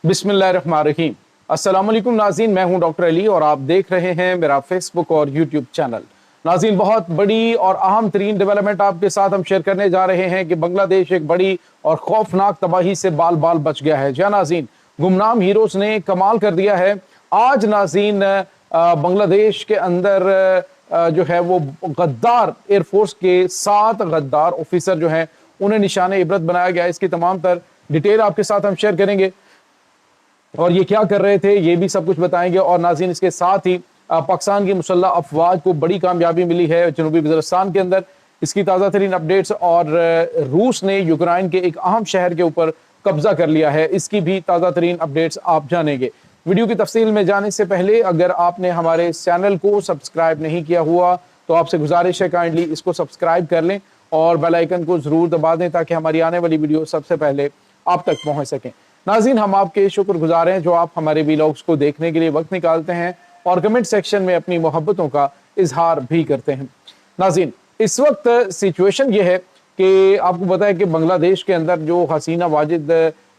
बिस्मिल्लाहिर्रहमानिर्रहीम। अस्सलाम वालेकुम नाज़रीन, मैं हूं डॉक्टर अली और आप देख रहे हैं मेरा फेसबुक और यूट्यूब चैनल। नाज़रीन, बहुत बड़ी और अहम तरीन डेवलपमेंट आपके साथ हम शेयर करने जा रहे हैं कि बांग्लादेश एक बड़ी और खौफनाक तबाही से बाल बाल बच गया है। जी नाज़रीन, गुमनाम हीरोज ने कमाल कर दिया है। आज नाज़रीन बांग्लादेश के अंदर जो है वो गद्दार एयरफोर्स के 7 गद्दार ऑफिसर जो हैं उन्हें निशाने इबरत बनाया गया है। इसकी तमाम तर डिटेल आपके साथ हम शेयर करेंगे और ये क्या कर रहे थे ये भी सब कुछ बताएंगे। और नाज़रीन, इसके साथ ही पाकिस्तान की मुसल्लह अफवाज को बड़ी कामयाबी मिली है जनूबी वज़ीरिस्तान के अंदर, इसकी ताज़ा तरीन अपडेट्स। और रूस ने यूक्रेन के एक अहम शहर के ऊपर कब्जा कर लिया है, इसकी भी ताज़ा तरीन अपडेट्स आप जानेंगे। वीडियो की तफसील में जाने से पहले अगर आपने हमारे इस चैनल को सब्सक्राइब नहीं किया हुआ तो आपसे गुजारिश है काइंडली इसको सब्सक्राइब कर लें और बेल आइकन को ज़रूर दबा दें ताकि हमारी आने वाली वीडियो सबसे पहले आप तक पहुँच सकें। नाज़रीन, हम आपके शुक्रगुजार हैं जो आप हमारे वीलॉग्स को देखने के लिए वक्त निकालते हैं और कमेंट सेक्शन में अपनी मोहब्बतों का इजहार भी करते हैं। नाज़रीन, इस वक्त सिचुएशन ये है कि आपको पता है कि बांग्लादेश के अंदर जो हसीना वाजिद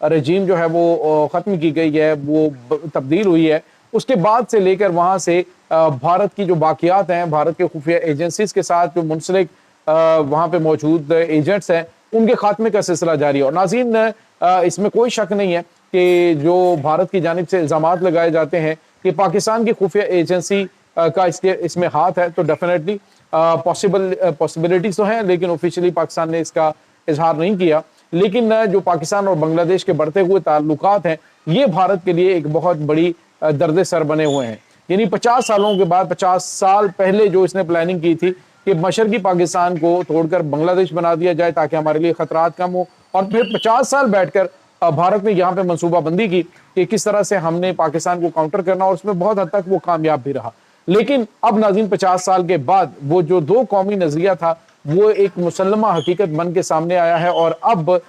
रजीम जो है वो ख़त्म की गई है, वो तब्दील हुई है। उसके बाद से लेकर वहाँ से भारत की जो बाकियात हैं, भारत के खुफिया एजेंसीज के साथ जो मुंसलिक वहाँ पे मौजूद एजेंट्स हैं, उनके खात्मे का सिलसिला जारी है। और नाज़रीन, इसमें कोई शक नहीं है कि जो भारत की जानिब से इल्ज़ामात लगाए जाते हैं कि पाकिस्तान की खुफिया एजेंसी का इसमें हाथ है, तो डेफिनेटली पॉसिबिलिटीज तो हैं, लेकिन ऑफिशियली पाकिस्तान ने इसका इजहार नहीं किया। लेकिन जो पाकिस्तान और बांग्लादेश के बढ़ते हुए ताल्लुकात हैं, ये भारत के लिए एक बहुत बड़ी दर्द सर बने हुए हैं। यानी 50 सालों के बाद, 50 साल पहले जो इसने प्लानिंग की थी कि मशरकी पाकिस्तान को तोड़कर बांग्लादेश बना दिया जाए ताकि हमारे लिए खतरात कम हो, और फिर 50 साल बैठकर भारत ने यहाँ पे मनसूबाबंदी की कि किस तरह से हमने पाकिस्तान को काउंटर करना, और उसमें बहुत हद तक वो कामयाब भी रहा। लेकिन अब नाज़रीन, 50 साल के बाद वो जो दो कौमी नजरिया था वो एक मुसल्लमा हकीकत बन के सामने आया है। और अब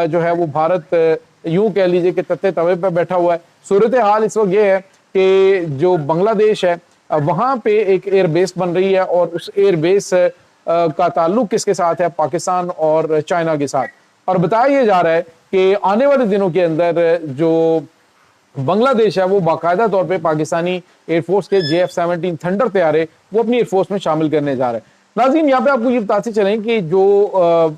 जो है वो भारत यूं कह लीजिए कि तत्ते तवे पर बैठा हुआ है। सूरत हाल इस वक्त ये है कि जो बांग्लादेश है वहां पे एक एयर बेस बन रही है, और उस एयर बेस का ताल्लुक किसके साथ है? पाकिस्तान और चाइना के साथ। और बताया यह जा रहा है कि आने वाले दिनों के अंदर जो बांग्लादेश है वो बाकायदा तौर पे पाकिस्तानी एयरफोर्स के JF-17 थंडर तैयारे वो अपनी एयरफोर्स में शामिल करने जा रहे हैं। नाज़रीन, यहाँ पे आपको ये बताते चलें कि जो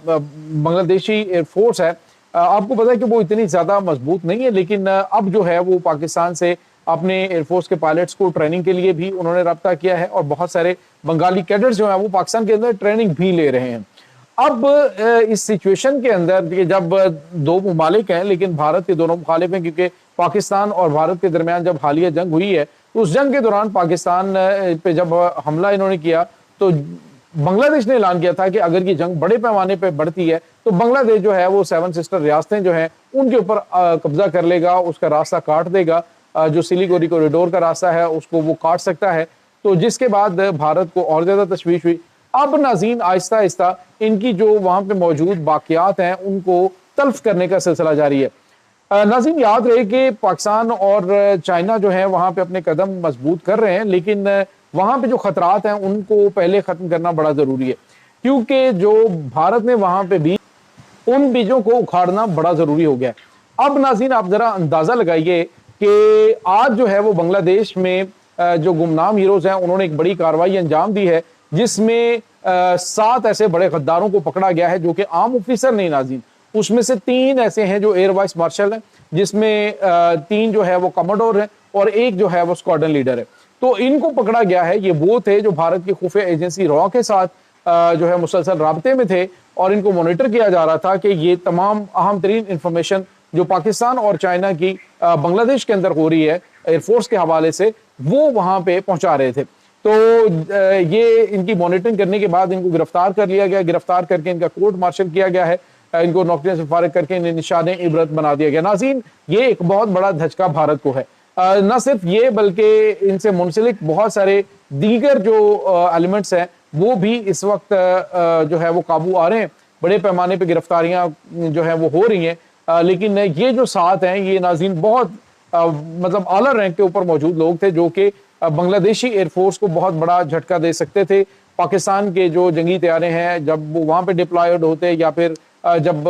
बांग्लादेशी एयरफोर्स है, आपको पता है कि वो इतनी ज़्यादा मजबूत नहीं है, लेकिन अब जो है वो पाकिस्तान से अपने एयरफोर्स के पायलट्स को ट्रेनिंग के लिए भी उन्होंने रब्ता किया है, और बहुत सारे बंगाली कैडेट्स जो हैं वो पाकिस्तान के अंदर ट्रेनिंग भी ले रहे हैं। अब इस सिचुएशन के अंदर जब दो मुमालिक हैं, लेकिन भारत के दोनों मुखालिफ हैं, क्योंकि पाकिस्तान और भारत के दरमियान जब हालिया जंग हुई है तो उस जंग के दौरान पाकिस्तान पे जब हमला इन्होंने किया तो बांग्लादेश ने ऐलान किया था कि अगर ये जंग बड़े पैमाने पे बढ़ती है तो बांग्लादेश जो है वो 7 सिस्टर रियासतें जो हैं उनके ऊपर कब्जा कर लेगा, उसका रास्ता काट देगा। जो सिलीगुड़ी कॉरिडोर का रास्ता है उसको वो काट सकता है। तो जिसके बाद भारत को और ज्यादा तशवीश हुई। अब नाज़रीन, आहिस्ता आहिस्ता इनकी जो वहां पे मौजूद बाकियात हैं उनको तल्फ करने का सिलसिला जारी है। नाज़रीन, याद रहे कि पाकिस्तान और चाइना जो है वहां पे अपने कदम मजबूत कर रहे हैं, लेकिन वहां पे जो खतरात हैं उनको पहले खत्म करना बड़ा जरूरी है, क्योंकि जो भारत ने वहां पे भी उन बीजों को उखाड़ना बड़ा जरूरी हो गया है। अब नाज़रीन, आप जरा अंदाजा लगाइए कि आज जो है वो बांग्लादेश में जो गुमनाम हीरोज हैं उन्होंने एक बड़ी कार्रवाई अंजाम दी है, जिसमें 7 ऐसे बड़े गद्दारों को पकड़ा गया है जो कि आम ऑफिसर नहीं नाज़रीन। उसमें से 3 ऐसे हैं जो एयर वाइस मार्शल हैं, जिसमें 3 जो है वो कमोडोर हैं और 1 जो है वो स्क्वाड्रन लीडर है। तो इनको पकड़ा गया है। ये वो थे जो भारत की खुफिया एजेंसी रॉ के साथ जो है मुसलसल राब्ते में थे, और इनको मॉनिटर किया जा रहा था कि ये तमाम अहम तरीन इंफॉर्मेशन जो पाकिस्तान और चाइना की बांग्लादेश के अंदर हो रही है एयरफोर्स के हवाले से, वो वहां पे पहुंचा रहे थे। तो ये इनकी मॉनिटरिंग करने के बाद इनको गिरफ्तार कर लिया गया। गिरफ्तार करके इनका कोर्ट मार्शल किया गया है, इनको नौकरियों से फारिग करके इन्हें निशाने इबरत बना दिया गया। नाज़रीन, ये एक बहुत बड़ा धचका भारत को है। न सिर्फ ये बल्कि इनसे मुंसलिक बहुत सारे दीगर जो एलिमेंट्स हैं वो भी इस वक्त जो है वो काबू आ रहे हैं। बड़े पैमाने पे गिरफ्तारियां जो है वो हो रही हैं, लेकिन ये जो 7 हैं ये नाज़रीन बहुत मतलब आला रैंक के ऊपर मौजूद लोग थे जो कि बांग्लादेशी एयरफोर्स को बहुत बड़ा झटका दे सकते थे। पाकिस्तान के जो जंगी तैयारे हैं जब वो वहाँ पे डिप्लॉयड होते या फिर जब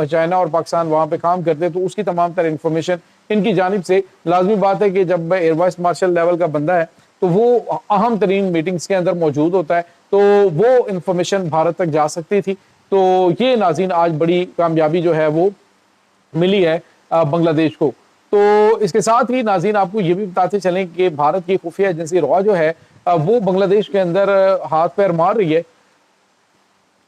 चाइना और पाकिस्तान वहाँ पे काम करते तो उसकी तमाम तरह इंफॉर्मेशन ان کی جانب سے لازمی بات ہے کہ جب ایئر وائس مارشل لیول کا بندہ ہے تو وہ اہم ترین میٹنگز کے اندر موجود ہوتا ہے، تو وہ انفارمیشن بھارت تک جا سکتی تھی۔ تو یہ ناظرین آج بڑی کامیابی جو ہے وہ ملی ہے بنگلہ دیش کو۔ تو اس کے ساتھ ہی ناظرین آپ کو یہ بھی بتاتے چلیں کہ بھارت کی خفیہ ایجنسی را جو ہے وہ بنگلہ دیش کے اندر ہاتھ پیر مار رہی ہے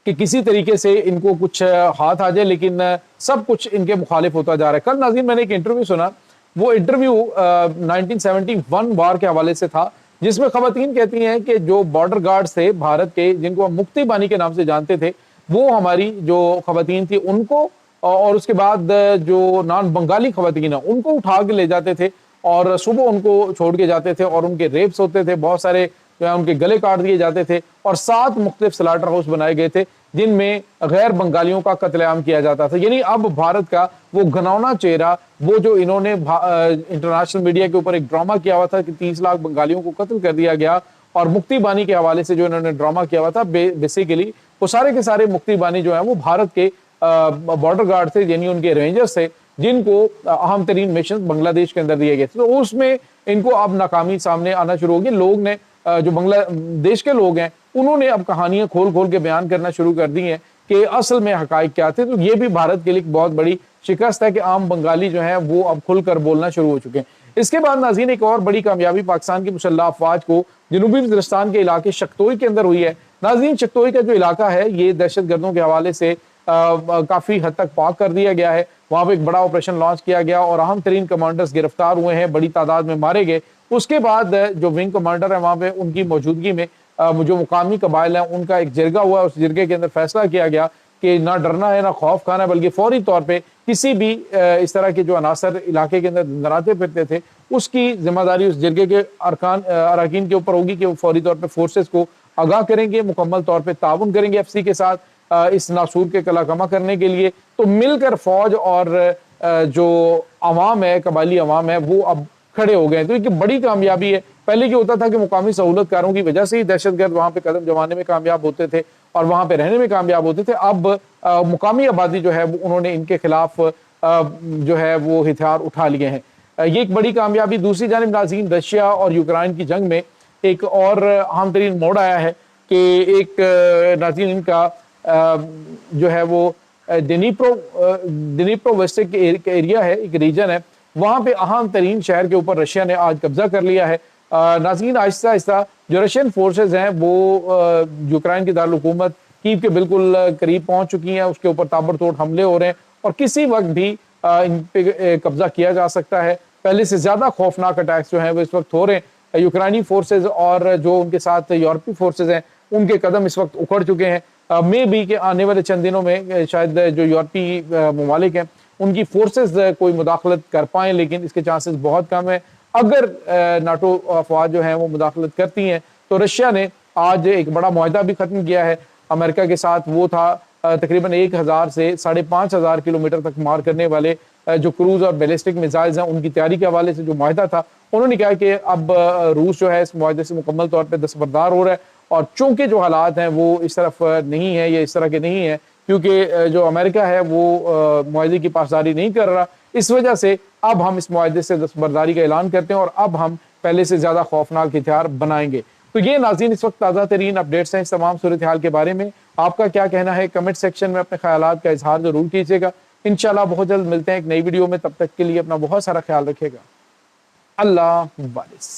کہ کسی طریقے سے ان کو کچھ ہاتھ آ جائے، لیکن سب کچھ ان کے مخالف ہوتا جا رہا ہے۔ کل ناظرین میں نے ایک انٹرویو سنا، وہ انٹرویو 1971 وار کے حوالے سے تھا، جس میں خواتین کہتی ہیں کہ جو بارڈر گارڈز تھے بھارت کے، جن کو ہم مکتی بانی کے نام سے جانتے تھے، وہ ہماری جو خواتین تھی ان کو، اور اس کے بعد جو نان بنگالی خواتین ہیں ان کو اٹھا کے لے جاتے تھے اور صبح ان کو چھوڑ کے جاتے تھے، اور ان کے ریپس ہوتے تھے، بہت سارے ان کے گلے کاٹ دیے جاتے تھے، اور 7 مختلف سلاٹر ہاؤس بنائے گئے تھے جن میں غیر بنگالیوں کا قتل عام کیا جاتا تھا۔ یعنی اب بھارت کا وہ گھناؤنا چہرہ، وہ جو انہوں نے انٹرنیشنل میڈیا کے اوپر ایک ڈرامہ کیا ہوا تھا کہ 30 لاکھ بنگالیوں کو قتل کر دیا گیا، اور مکتی بانی کے حوالے سے جو انہوں نے ڈرامہ کیا ہوا تھا، بیسیکلی وہ سارے کے سارے مکتی بانی جو ہیں وہ بھارت کے بارڈر گارڈ تھے، یعنی ان کے رینجرز تھے، جن کو اہم ترین مشن بنگلہ دیش کے اندر دیے گئے تھے۔ تو اس میں ان کو اب ناکامی سامنے آنا شروع ہوگی۔ لوگ نے جو بنگلہ دیش کے لوگ ہیں انہوں نے اب کہانیاں کھول کھول کے بیان کرنا شروع کر دی ہیں کہ اصل میں حقائق کیا تھے۔ تو یہ بھی بھارت کے لیے بہت بڑی شکست ہے کہ عام بنگالی جو ہیں وہ اب کھل کر بولنا شروع ہو چکے ہیں۔ اس کے بعد ناظرین ایک اور بڑی کامیابی پاکستان کی مسلح افواج کو جنوبی وزیرستان کے علاقے شکتوئی کے اندر ہوئی ہے۔ ناظرین شکتوئی کا جو علاقہ ہے یہ دہشت گردوں کے حوالے سے کافی حد تک پاک کر دیا گیا ہے، وہاں پہ ایک بڑا آپریشن لانچ کیا گیا اور اہم ترین کمانڈرز گرفتار ہوئے ہیں، بڑی تعداد میں مارے گئے۔ اس کے بعد جو ونگ کمانڈر ہیں وہاں پہ ان کی موجودگی میں جو مقامی قبائل ہیں ان کا ایک جرگہ ہوا، اس جرگے کے اندر فیصلہ کیا گیا کہ نہ ڈرنا ہے نہ خوف کھانا ہے، بلکہ فوری طور پہ کسی بھی اس طرح کے جو عناصر علاقے کے اندر دھندراتے پھرتے تھے اس کی ذمہ داری اس جرگے کے اراکین کے اوپر ہوگی کہ وہ فوری طور پہ فورسز کو آگاہ کریں گے، مکمل طور پہ تعاون کریں گے ایف سی کے ساتھ اس ناسور کے قلع کما کرنے کے لیے۔ تو مل کر فوج اور جو عوام ہے، قبائلی عوام ہے، وہ اب کھڑے ہو گئے ہیں۔ تو یہ بڑی کامیابی ہے۔ پہلے کیا ہوتا تھا کہ مقامی سہولت کاروں کی وجہ سے ہی دہشت گرد وہاں پہ قدم جمانے میں کامیاب ہوتے تھے اور وہاں پہ رہنے میں کامیاب ہوتے تھے۔ اب مقامی آبادی جو ہے انہوں نے ان کے خلاف جو ہے وہ ہتھیار اٹھا لیے ہیں۔ یہ ایک بڑی کامیابی۔ دوسری جانب ناظرین رشیا اور یوکرائن کی جنگ میں ایک اور اہم ترین موڑ آیا ہے کہ ایک ناظرین ان کا جو ہے وہ ڈنیپرو ویسٹک ایریا ہے، ایک ریجن ہے، وہاں پہ اہم ترین شہر کے اوپر رشیا نے آج قبضہ کر لیا ہے۔ ناظرین آہستہ آہستہ جو رشین فورسز ہیں وہ یوکرائن کی دارالحکومت کیو کے بالکل قریب پہنچ چکی ہیں، اس کے اوپر تابڑ توڑ حملے ہو رہے ہیں اور کسی وقت بھی ان پہ قبضہ کیا جا سکتا ہے۔ پہلے سے زیادہ خوفناک اٹیکس جو ہیں وہ اس وقت ہو رہے ہیں۔ یوکرائنی فورسز اور جو ان کے ساتھ یورپی فورسز ہیں ان کے قدم اس وقت اکھڑ چکے ہیں۔ میں بھی کہ آنے والے چند دنوں میں شاید جو یورپی ممالک ہیں ان کی فورسز کوئی مداخلت کر پائیں، لیکن اس کے چانسز بہت کم ہیں۔ اگر ناٹو افواج جو ہیں وہ مداخلت کرتی ہیں تو رشیا نے آج ایک بڑا معاہدہ بھی ختم کیا ہے امریکہ کے ساتھ، وہ تھا تقریباً 1000 سے 5500 کلومیٹر تک مار کرنے والے جو کروز اور بیلسٹک میزائلز ہیں ان کی تیاری کے حوالے سے جو معاہدہ تھا۔ انہوں نے کہا کہ اب روس جو ہے اس معاہدے سے مکمل طور پہ دستبردار ہو رہا ہے، اور چونکہ جو حالات ہیں وہ اس طرف نہیں ہیں یا اس طرح کے نہیں ہیں، کیونکہ جو امریکہ ہے وہ معاہدے کی پاسداری نہیں کر رہا، اس وجہ سے اب ہم اس معاہدے سے دستبرداری کا اعلان کرتے ہیں اور اب ہم پہلے سے زیادہ خوفناک ہتھیار بنائیں گے۔ تو یہ ناظرین اس وقت تازہ ترین اپڈیٹس ہیں اس تمام صورتحال کے بارے میں۔ آپ کا کیا کہنا ہے کمنٹ سیکشن میں اپنے خیالات کا اظہار ضرور کیجیے گا۔ انشاءاللہ بہت جلد ملتے ہیں ایک نئی ویڈیو میں، تب تک کے لیے اپنا بہت سارا خیال رکھیے گا۔ اللہ حافظ۔